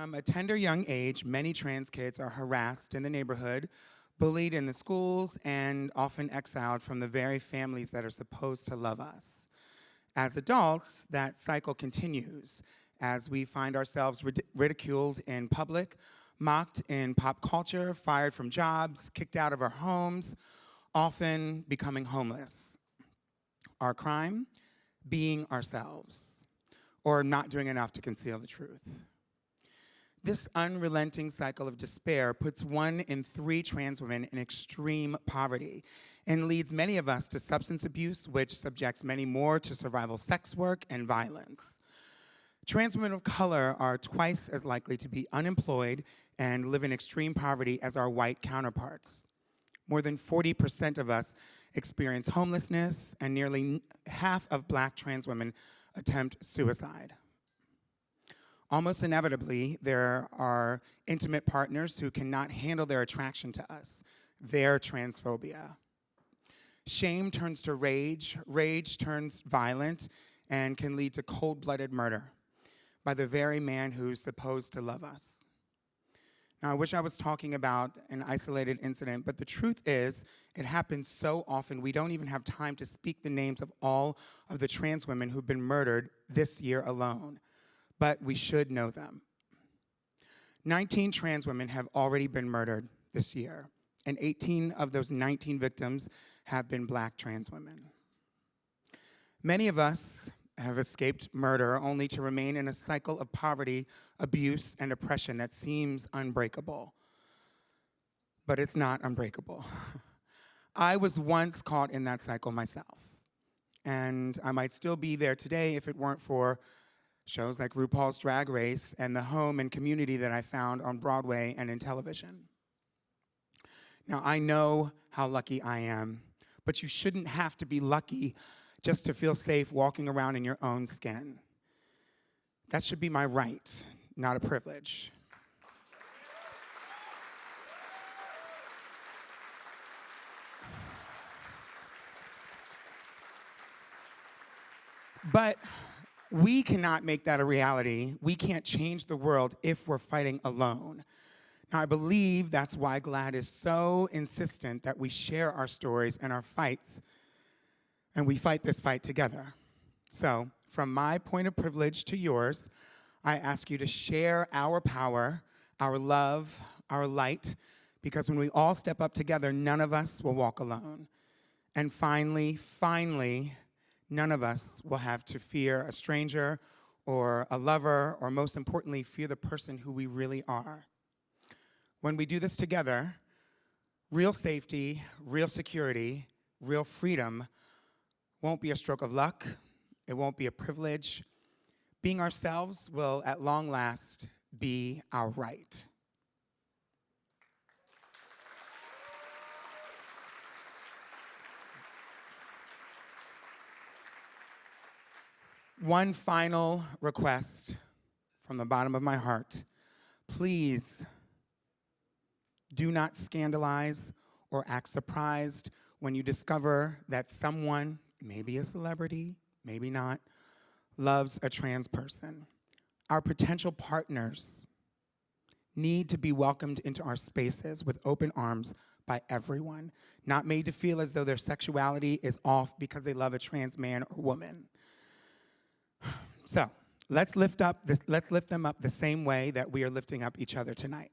From a tender young age, many trans kids are harassed in the neighborhood, bullied in the schools, and often exiled from the very families that are supposed to love us. As adults, that cycle continues as we find ourselves ridiculed in public, mocked in pop culture, fired from jobs, kicked out of our homes, often becoming homeless. Our crime? Being ourselves, or not doing enough to conceal the truth. This unrelenting cycle of despair puts 1 in 3 trans women in extreme poverty and leads many of us to substance abuse, which subjects many more to survival sex work and violence. Trans women of color are twice as likely to be unemployed and live in extreme poverty as our white counterparts. More than 40% of us experience homelessness, and nearly half of Black trans women attempt suicide. Almost inevitably, there are intimate partners who cannot handle their attraction to us, their transphobia. Shame turns to rage, rage turns violent, and can lead to cold-blooded murder by the very man who's supposed to love us. Now, I wish I was talking about an isolated incident, but the truth is, it happens so often we don't even have time to speak the names of all of the trans women who've been murdered this year alone. But we should know them. 19 trans women have already been murdered this year, and 18 of those 19 victims have been Black trans women. Many of us have escaped murder only to remain in a cycle of poverty, abuse, and oppression that seems unbreakable. But it's not unbreakable. I was once caught in that cycle myself, and I might still be there today if it weren't for shows like RuPaul's Drag Race and the home and community that I found on Broadway and in television. Now, I know how lucky I am, but you shouldn't have to be lucky just to feel safe walking around in your own skin. That should be my right, not a privilege. But we cannot make that a reality. We can't change the world if we're fighting alone. Now, I believe that's why GLAAD is so insistent that we share our stories and our fights, and we fight this fight together. So, from my point of privilege to yours, I ask you to share our power, our love, our light, because when we all step up together, none of us will walk alone. And finally, none of us will have to fear a stranger or a lover, or most importantly, fear the person who we really are. When we do this together, real safety, real security, real freedom won't be a stroke of luck. It won't be a privilege. Being ourselves will, at long last, be our right. One final request from the bottom of my heart. Please do not scandalize or act surprised when you discover that someone, maybe a celebrity, maybe not, loves a trans person. Our potential partners need to be welcomed into our spaces with open arms by everyone, not made to feel as though their sexuality is off because they love a trans man or woman. So let's lift them up the same way that we are lifting up each other tonight.